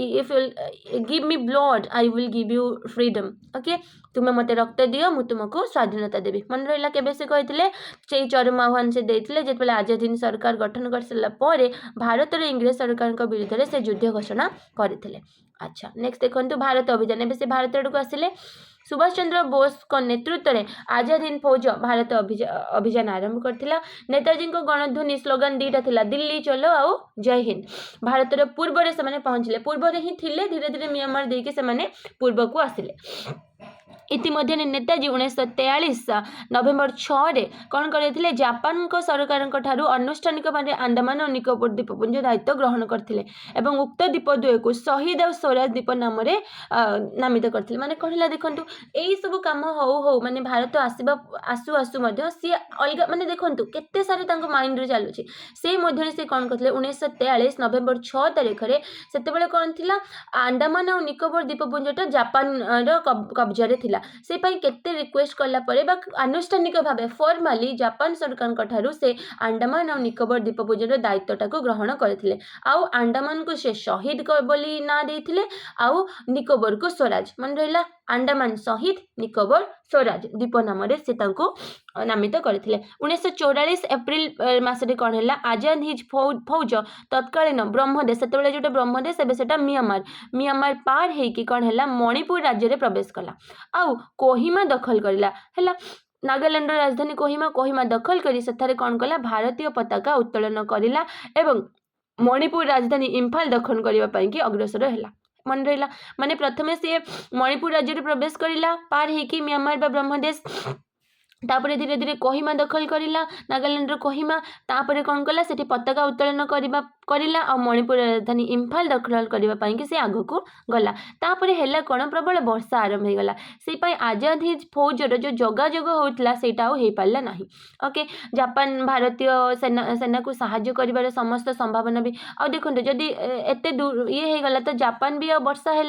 if give me blood I will give you freedom okay तुम्हें मते रक्त दियो मु तुमको स्वाधीनता देबी मन रहा केबे से कहथिले से चरम आह्वान से देथिले जेतबेले आजाद हिंद सरकार गठन कर सारा पर भारत इंग्रेज सरकार विरुद्ध से युद्ध घोषणा करते। अच्छा नेक्स्ट देखो भारत अभियान एवं से भारत आड़ को आसिले सुभाष चंद्र बोस नेतृत्व में आजाद हिंद फौज भारत अभियान आरंभ करथिला। नेताजी को गणध्वनि स्लोगान दीटा थिला दिल्ली चलो आओ जय हिंद। भारत पूर्व से माने पहुंचले पूर्व ही थिले धीरे धीरे म्यांमार देके से माने पूर्व को आसिले। इतिमध्य नेताजी 1943 नवेम्बर 6 कौन करते जापान को सरकार अनुष्ठानिक भाव आंदामान और निकोबर द्वीपपुंज दायित्व ग्रहण करते एवं उक्त द्वीपद्वय को शहीद और स्वराज द्वीप नाम नामित करते माने कहला देखो यही सब कम हो माने भारत आसवा आसु आसु सी अलग माने देखो केते सारे माइंड चलुची से मध्य से कौन करते 1943 नवेम्बर 6 तारिख में से कौन थी आंदामान और निकोबर द्वीपपुंजटा जापान कब्जा थिला से केते रिक्वेस्ट कला परे बा आनुष्ठानिक भाव फॉर्मली जापान सरकार से आंदामान और निकोबर द्वीपपुंजर दायित्वटा को ग्रहण करथिले। आउ आंदामान को से शहीद बोली ना देथिले आउ निकोबर को स्वराज मन रहिला आंदामान शहीद निकोबर स्वराज द्वीप नाम से नामित करथिले। 1944 एप्रिल मासरे कौन है आजाद हिंद फौज तत्कालीन ब्रह्मदेश से जो ब्रह्मदेश एवं म्यांमार पार होगी कौन है मणिपुर राज्य में प्रवेश कला आउ कोहिमा दखल करला है नागालैंड राजधानी कोहिमा दखल करी सेठारे कौन कला भारतीय पताका उत्तोलन करिला एवं मणिपुर राजधानी इम्फाल दखल करने की अग्रसर है मन रहा माने प्रथमे सी मणिपुर राज्य में प्रवेश करिला पार होगी म्यांमार बा ब्रह्मदेश तापर धीरे धीरे कोहिमा दखल करिला नागालैंड कोहिमा तापर कौन कला से पताका उत्तोलन करिला और मणिपुर राजधानी इम्फाल दखल करने से आग को गला तापर है कौन प्रबल वर्षा आरंभ हो गला से आजाद हिंद फौजर जो जोगाजोग होता से हो पारा ना। ओके जापान भारतीय सेना को साहाय्य कर समस्त संभावना भी आ देखो जदि एत दूर ये हो गला तो जापान भी वर्षा है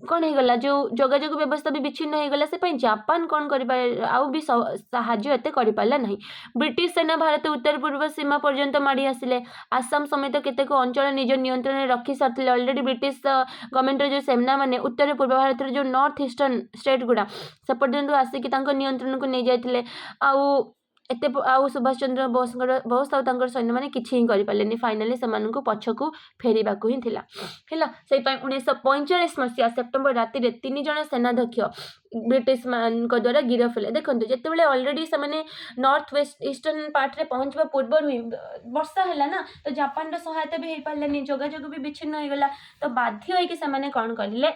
कौन हो गला जो जोगाजोग व्यवस्था भी विच्छिन्न हो गला से जापान कौन कर आउ भी साहाय्य एते कर पाला नहीं। ब्रिटिश सेना भारत उत्तर पूर्व सीमा पर्यंत माड़ी आसिले आसाम समेत केतेक अंचल निज नियंत्रण में रखी सारी ऑलरेडी ब्रिटिश गवर्नमेंट जो सेना माने उत्तर पूर्व भारत जो नॉर्थ ईस्टर्न स्टेट गुड़ा से पर्यंत आसिक नियंत्रण को नहीं जाते आउ एते आउ सुभाष चंद्र बोस और सैन्य मैंने किसी ही करें फाइनाली से पछकू फेरवा ही थिला है से 1945 मसीहा सेप्टेम्बर राति 3 जन सेनाध्यक्ष ब्रिटिश मान द्वारा गिरफ है। देखो जिते ऑलरेडी से नॉर्थ वेस्ट ईस्टर्न पार्ट रे पहुँचवा पूर्व ही वर्षा है ना तो जापान सहायता भी हो पारानी जोगाजोग भी विच्छिन्न होगा तो बाध्य होकर कौन करें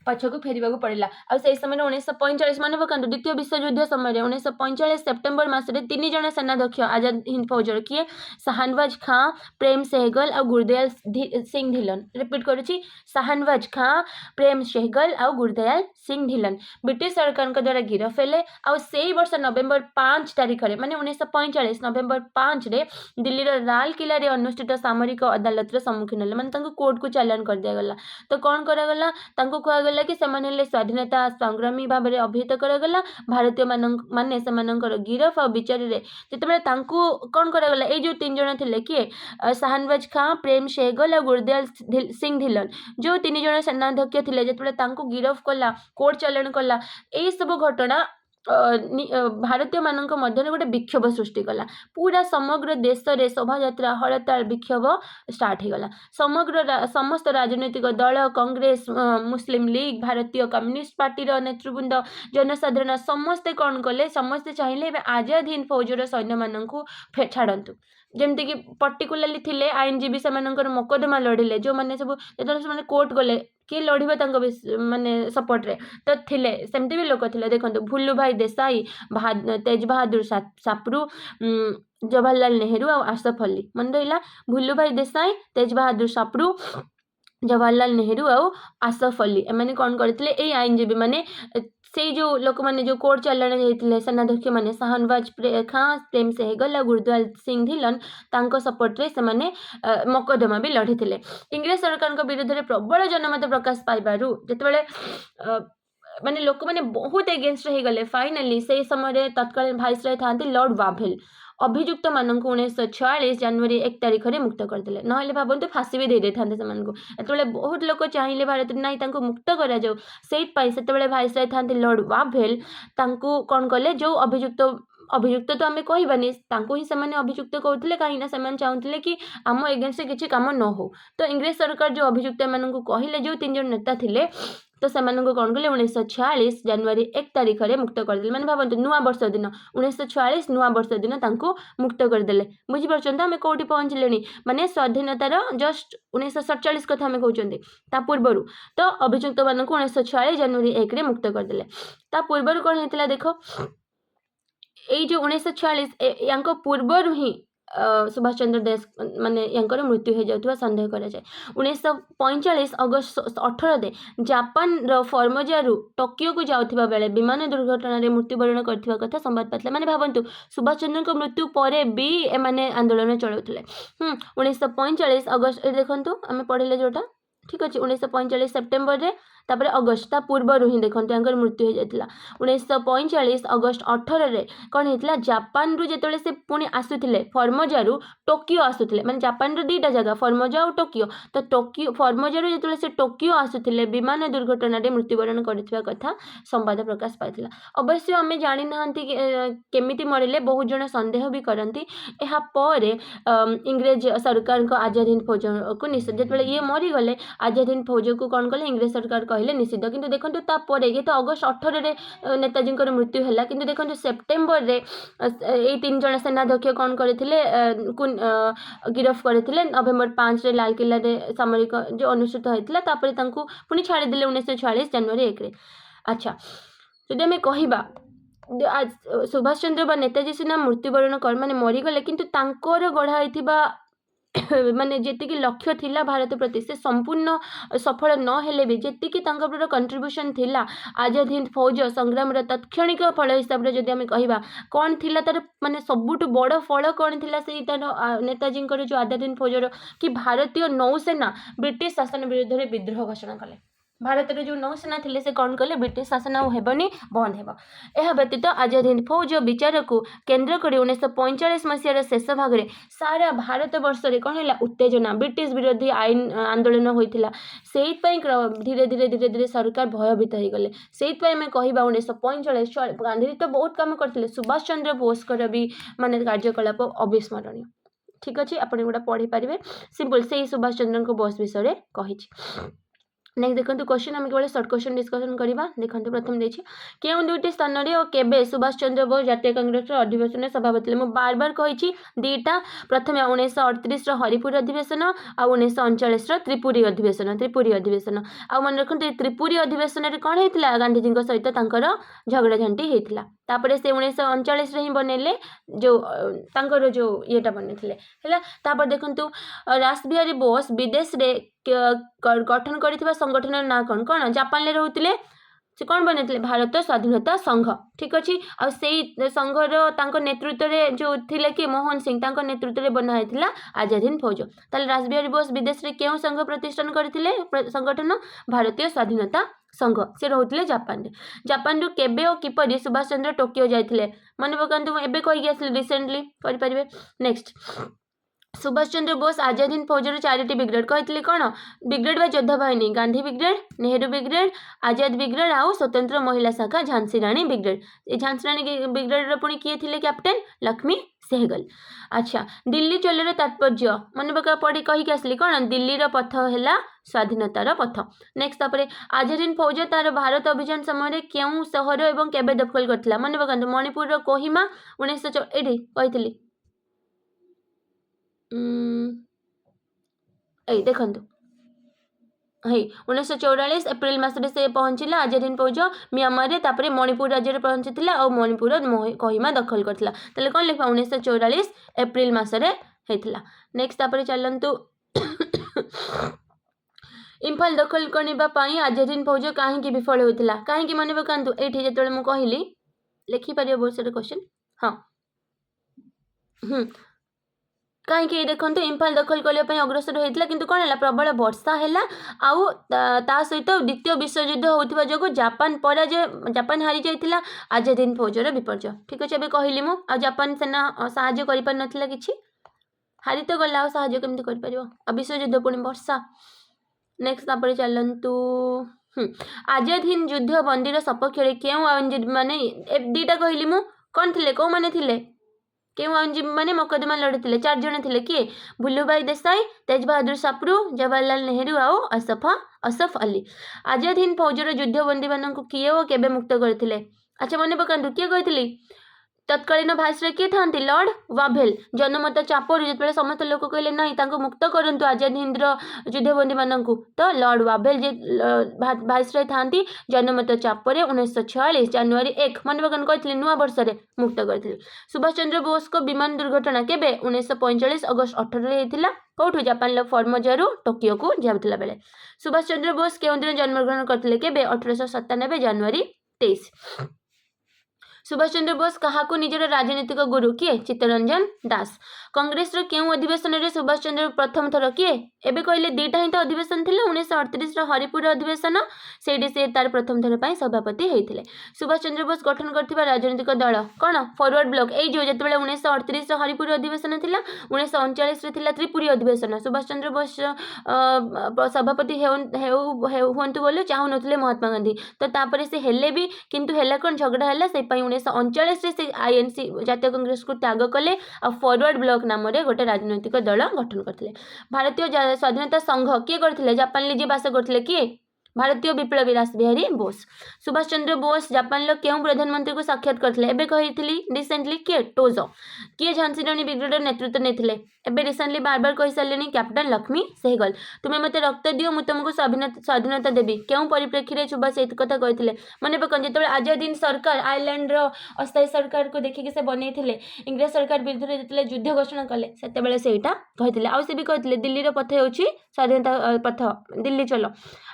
पछकू फेरवा पड़ा आ से समय 1945 मन पकात द्वितीय विश्वयुद्ध समय 1945 सेप्टेम्बर मसरे 3 जन सेनाध्यक्ष आजाद हिंद फौजर किए शाहनवाज खां प्रेम सहगल और गुरदयाल सिंह ढिलन रिपीट करुच्ची शाहनवाज खां प्रेम सहगल और गुरदयाल सिंह ढिलन ब्रिटिश सरकार द्वारा गिरफ है आ से वर्ष नवेम्बर 5 तारिख में माने 1945 नवेम्बर 5 रे दिल्ली लाल किला रे अनुष्ठित सामरिक अदालत सम्मुखीन है माने कोर्ट को चालान कर दिया गला तो कौन करागला कहगला कि स्वाधीनता संग्रामी भाव में अभिहित करागला भारतीय माने गिरफ और विचार में जिते कौन करागला ये जो 3 जन थे किए शाहनवाज खां प्रेम सहगल और गुरदयाल सिंह ढिलन जो 3 जन सेनाध्यक्ष थे जो गिरफ कला कोर्ट चालान कला यही सब घटना भारतीय मानक मध्य गोटे विक्षोभ सृष्टि कला पूरा समग्र देश में शोभा यात्रा हड़ताल विक्षोभ स्टार्ट हो गला समस्त राजनैतिक दल कांग्रेस मुस्लिम लीग भारतीय कम्युनिस्ट पार्टी नेतृवृंद जनसाधारण समस्ते कौन कले समस्ते चाहिए आजाद हिंद फौजर सैन्य मानू छाड़तु जमती कि पर्टिकुलाली थिले आईनजीवी से मोकदमा लड़िले जो मैंने सब जो कोर्ट गले किए लड़े माने सपोर्ट रे तो थिले सेमती भी लोक थिले देखो भुल्लु भाई देसाई तेज बहादुर सापरू जवाहरलाल नेहरू और आसफ अली मन रहा भुल्लु भाई देसाई तेज बहादुर सापरू जवाहरलाल नेहरू और आसफ अली एम कौन करते आईनजीवी माने से जो लोक मैंने जो कोर्ट चालाण जाते सेनाध्यक्ष मैंने शाहनवाज खां प्रेम सहगल और गुरदयाल सिंह ढिलन सपोर्ट रे से मोकदमा भी लड़ी थे। इंग्रेज सरकार विरुद्ध में प्रबल जनमत प्रकाश पाइबारु जितेबाला माने लोक मैंने बहुत एगेन्स्ट हो गले फाइनाली से समय तत्कालीन भाइसरॉय था लॉर्ड वाभेल अभियुक्त मानक 1946 जनवरी 1 तारिख में मुक्त करदे ना भावतु फाँसी भी दे था से बहुत लोग चाहिए भारत ना मुक्त करा से भाइसरॉय था लॉर्ड वाभेल कौन कले जो अभियुक्त अभियुक्त तो आम कहबानी ही से अभियुक्त कहते कहीं से चाहूले कि आम एगेन्स्ट किसी कम न हो। तो इंग्रेज सरकार जो अभियुक्त मानू कहले जो 3 जन नेता थे तो से कौन कले 1946 जनवरी 1 तारिख में मुक्त करदे। मैंने भावतु नुआ वर्ष दिन 1946 नुआ वर्ष दिन मुक्त करदे। बुझीपार आम कौटी पहुँचले माने स्वाधीनतार जस्ट 1947 कथा आम कहते ता पूर्वर। तो अभियुक्त मानक 1946 जनवरी 1 रे मुक्त करदे। ता पूर्वर कौन होता देख ये जो 1946 या पूर्वर ही सुभाष चंद्र देश माने यांकर मृत्यु हो जाता सन्देह करा जाए। 1945 अगस्त 18 जापान फॉर्मोजारू टोकियो को जाउथिबा बेले विमान दुर्घटना रे मृत्युवरण करथिबा कथा संवाद पातले। माने भावंतु सुभाष चंद्र को मृत्यु परे भी एमाने आंदोलन चलाउथिले। 1945 अगस्त देखंतु आमे पढिले जोटा ठीक अच्छे 1945 सेप्टेम्बर रे तापर अगस्त ता पूर्वर ही देखते यहाँ मृत्यु हो जाता। 1945 अगस्त 18 कौन होता जापान रु जो से पुणी आसुले फॉर्मोजारू टोकियो आसुले माने जापान रो दीटा जगह फॉर्मोजा और टोकियो। तो टोकियो फॉर्मोजारू जो से टोकियो आसुले विमान दुर्घटना रे मृत्युवरण करथिबा कथा संवाद प्रकाश पाइथिला। अवश्य आम जानी नाहंती केमिति मरिले बहुत जन संदेह भी करती। यहाँ पर इंग्रेज सरकार को आजाद हिंद फौज को निषेध जो ये मरीगले आजाद हिंद फौज को कौन कले इंग्रेज सरकार कहले निषिद्ध। किंतु देखंतु तापर ये तो अगस्त 18 रे नेताजी मृत्यु है। किंतु देखंतु सेप्टेम्बर रे ये 3 जन सेनाध्यक्ष कौन करथिले गिरफ करथिले। नवेम्बर 5 रे लाल किला रे सामरिक जो अनुष्ठित होइतिला तापर तांकु पुनी छाड़ी दिले 1946 जनवरी 1 रे। अच्छा जदि आमे कहिबा सुभाष चंद्र बा नेताजी सिना मृत्युवरण कर माने मरीगले किंतु तांकर गढ़ा होइतिबा माने जेतिकी लक्ष्य थिला भारत प्रति से संपूर्ण सफल न हेले भी जेतिकी तांकर कंट्रीब्यूशन थिला आजाद हिंद फौज संग्राम तत्क्षणिक फल हिसाब से जदि आमे कहिबा कौन थिला तार माने सबुठु बड़ फल कौन थिला से तार नेताजी जो आजाद हिंद फौजर कि भारतीय नौसेना ब्रिटिश शासन विरुद्ध में विद्रोह घोषणा कले। भारत जो नौसेना थिले से कौन कले ब्रिटिश शासन हेबनी बंद हेब। यह व्यतीत आजाद हिंद फौज विचार को केन्द्र कर 1945 मसीहार शेष भाग में सारा भारत वर्ष में कौन है उत्तेजना ब्रिटिश विरोधी आईन आंदोलन होता से धीरे धीरे धीरे धीरे सरकार भयभीत हो गले। से आम कह 1945 गांधी तो बहुत काम करते सुभाष चंद्र बोसकर भी माने कार्यकलाप अविस्मरणीय। ठीक अच्छे आप गोटा पढ़ी पारे सिंपल से सुभाष चंद्र को बोस विषय कही। नेक्स्ट देखो क्वेश्चन आम केवल सर्ट क्वेश्चन डिस्कसन करवा। देखो प्रथम देखिए क्यों दुईटी स्थान में और केबे सुभाष चंद्र बोस जातीय कांग्रेस अधिवेशन सभापति मुझे बार बार कही दीटा प्रथम 1938 हरिपुर अधिवेशन आ 1939 त्रिपुरी अधिवेशन आ मन रखते त्रिपुरी अधिवेशन में कौन होता गांधीजी सहित झगड़ा झांटी होता। तापर से 1939 ही बनैले जो येटा बनते है। देखो रासबिहारी बोस विदेश रे गठन कर संगठन ना कौन कौन जापान रोते से कौन बनते भारत स्वाधीनता संघ। ठीक अच्छे आ संघर नेतृत्व में जो थिले कि मोहन सिंह नेतृत्व में बना होता आजाद हिंद फौज। ताले रासबिहारी बोस विदेश में क्यों संघ प्रतिष्ठान करते संगठन भारतीय स्वाधीनता संघ से रोते जापान रु केबे और किपरि सुभाष चंद्र टोकियो जाते मन पकातु एबे कही आसली रिसेंटली करें। नेक्स्ट सुभाष चंद्र बोस आजाद हिंद फौजर 4टी ब्रिगेड कहते कौन ब्रिगेड बा योद्धा बाहिनी गांधी ब्रिगेड नेहरू ब्रिगेड आजाद ब्रिगेड आउ स्वतंत्र महिला शाखा झांसी राणी ब्रिगेड। ये झांसी राणी ब्रिगेड पुणी किए थे कैप्टेन लक्ष्मी सहगल। अच्छा दिल्ली चलोर तात्पर्य मन पका पढ़ी कहीकि आसली कौन दिल्ली पथ है स्वाधीनतार पथ। नेक्स्ट तापर आजाद हिंद फौज तार भारत अभियान समय क्यों सहर और केबे दखल करथिला मन पका मणिपुर कोहिमा 1940 कही देखु है 1944 एप्रिल मसरे से पहुँचला आजाद हिंद फौज म्यांमार रे तापर मणिपुर राज्य में पहुँची और मणिपुर कोहिमा दखल करथिला। ताले कौन लिखा 1944 एप्रिल मसरे होता। नेक्स्ट तापर चलतु इम्फाल दखल करने आजाद हिंद फौज कहीं विफल होता कहीं मन पकातु ये जो मुझे कहली लिखिपर बहुत सारा क्वेश्चन। हाँ कहीं देखो इम्फाल दखल करने अग्रसर होता किंतु कौन है प्रबल वर्षा है आउ ता सहित द्वितीय विश्वयुद्ध होता जो जापान पराजय जापान हारी जाता आजाद हिंद फौजर विपर्जय। ठीक अच्छे अभी कहली मु जापान सेना साहाय्य कर पार नथिला किछि हारी तो गला आ साहाय्य केमती कर परिबो आ विश्वयुद्ध पुणी वर्षा। नेक्स्ट तापर चलतु आजाद हिंद युद्ध बंदीर सपक्ष क्यों माने दीटा कहली मु कौन थिले को माने थिले केउ आईनजीवी मैंने मकदमा लड़े 4 जन थिले किए भुल्लुभाई देसाई तेज बहादुर सापरू जवाहरलाल नेहरू आउ असफ अली। आजाद हिंद फौजर युद्धबंदी मानक किए और केबे मुक्त करथिले अच्छा मन पकातु किए कही तत्कालीन भाइसरय किए था लॉर्ड वाभेल जनमत चापर जो समस्त लोक कहले ना मुक्त करूँ आजाद हिंद युद्धबंदी मानक तो लॉर्ड वाभेल जे भाइसरय था जनमत चापर 1946 जानुआरी 1 मन पकान कहते नुआ वर्ष में मुक्त करते। सुभाष चंद्र बोस को विमान दुर्घटना केबे 1945 अगस्त 18 होता कौटू जापान फॉर्मोजारू टोकियो को जाऊला बेले। सुभाष चंद्र बोस केउं दिन जन्मग्रहण करते केबे 1897 जानुआरी 23। सुभाष चंद्र बोस क्या निजर राजनीतिक गुरु किए चित्तरंजन दास। कांग्रेस केउं अधिवेशन में सुभाष चंद्र प्रथम थर किए एबे कहले दीटा ही तो अधिवेशन थिले 1938 हरिपुर अधिवेशन से तार प्रथम थर पर सभापति होते। सुभाष चंद्र बोस गठन करथिबा राजनीतिक दल कौन फॉरवर्ड ब्लॉक ए जो जब 1938 हरिपुर अधिवेशन थिला 1939 रे थिला त्रिपुरी अधिवेशन सुभाष चंद्र बोस सभापति हुंतु बोले चाहू नथिले महात्मा गांधी तो तापर से हेले भी किंतु हेला कौन झगड़ा है से 1939 से आईएनसी जातीय कांग्रेस को त्याग कले आ फॉरवर्ड ब्लॉक नाम गोटे राजनैतिक दल गठन करते। भारतीय स्वाधीनता संघ किए करथिले जापान लीजे बास करथिले किए भारतीय विप्लवी रासबिहारी बोस। सुभाष चंद्र बोस जापान केउं प्रधानमंत्री को साक्षात करथिले एबे कहिथिली रिसेंटली किए टोजो किए झांसी रानी ब्रिगेडर नेतृत्व नेथिले एबे रिसेंटली बार बार कहि सारलेनी कैप्टन लक्ष्मी सहगल तुमे मते रक्त दियो मु तुमको स्वाधीनता देबी केउं परिप्रेक्षी रे सुभाष एत कथा कहिथिले मने पकन जेतबे आजाद हिंद सरकार आयरलैंड रो अस्थायी सरकार को देखि के से बनेथिले इंग्रेज सरकार विरुद्ध रे जेतले युद्ध घोषणा कले सेतेबेले सेटा कहिथिले आ से भी कहिथिले दिल्ली रो पथ होची स्वाधीनता पथ दिल्ली चलो।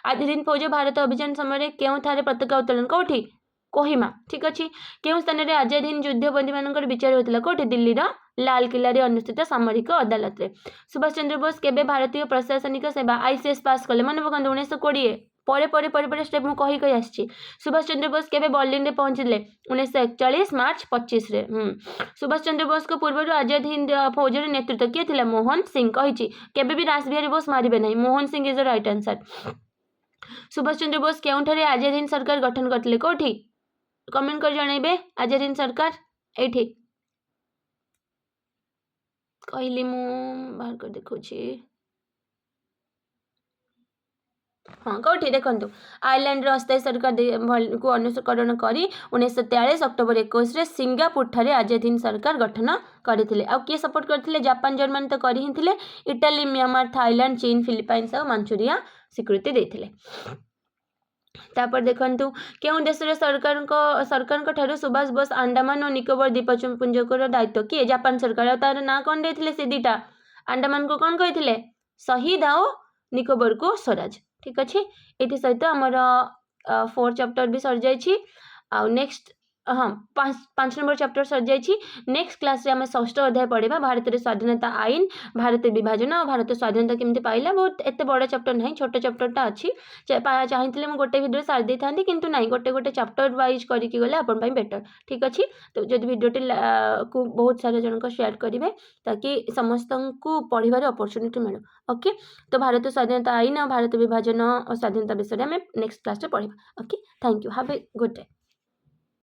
आजाद हिंद फौज भारत अभियान समय केउं थारे पताका उत्तोलन कोठी कोहिमा ठीक अच्छे केउं स्थान में आजाद हिंद युद्धबंदी मानकर विचार होता कोठी दिल्ली लाल किला रे अनुष्ठित सामरिक अदालत रे। सुभाष चंद्र बोस केबे भारतीय प्रशासनिक सेवा आईसीएस पास कले मन पकान 1920 परे परे परे परे स्टेप मु कही कही आछि। सुभाष चंद्र बोस केबे बर्लिन रे पहुंचले 1941 मार्च 25 रे। सुभाष चंद्र बोस को पूर्व आजाद हिंद फौजर नेतृत्व किए थिला मोहन सिंह कही केबे भी रासबिहारी बोस मारिबे नहीं Mohan Singh is the right answer. Subhash Chandra Bose केउंठारे आजाद हिंद सरकार गठन करथिले कोठी कमेंट कर जणाइबे आजाद हिंद सरकार एठी कहली मु बाहर कर देखुछि हाँ कौटी देखु आयरलैंड अस्थायी सरकार को अनुसरण करी 1943 अक्टोबर 21 रे सिंगापुर ठारे आजाद हिंद सरकार गठन करथिले आ किए सपोर्ट करथिले जापान जर्मनी तो करी ही थिले इटाली म्यांमार थाईलैंड चीन फिलिपाइंस और मांचुरिया स्वीकृति देथिले। तापर देखंतु केउं देश रे सरकार ठारू सुभाष बोस अंडमान और निकोबर द्वीपपुंज को दायित्व किए जापान सरकार तार ना कौन देथिले से दीटा अंडमान को कौन कहिथिले शहीद आओ निकोबर को स्वराज ठीक अच्छे। ये सहित आमर 4 चैप्टर भी सर जाइए आ नेक्स्ट हाँ 5 नंबर चैप्टर सर जाइए नेक्स्ट क्लास रे आम 6ठ अध्याय पढ़ा भारत रे स्वाधीनता आईन भारत विभाजन और भारत स्वाधीनता केमती पाइला बहुत एत बड़ चैप्टर नहीं छोट चैप्टरटा अच्छी चाहिए मुझे गोटे भिडियो सारी दे था कि ना गोटे गोटे चैप्टर वाइज करके गले आपण बेटर ठीक अच्छे। तो जो भिडियोटी को बहुत सारा जनक शेयर करेंगे ताकि समस्त को पढ़ार अपॉर्चुनिटी मिले ओके। तो भारत स्वाधीनता आईन और भारत विभाजन और स्वाधीनता विषय में नेक्स्ट क्लास में पढ़ा okay. Thank you have a good day.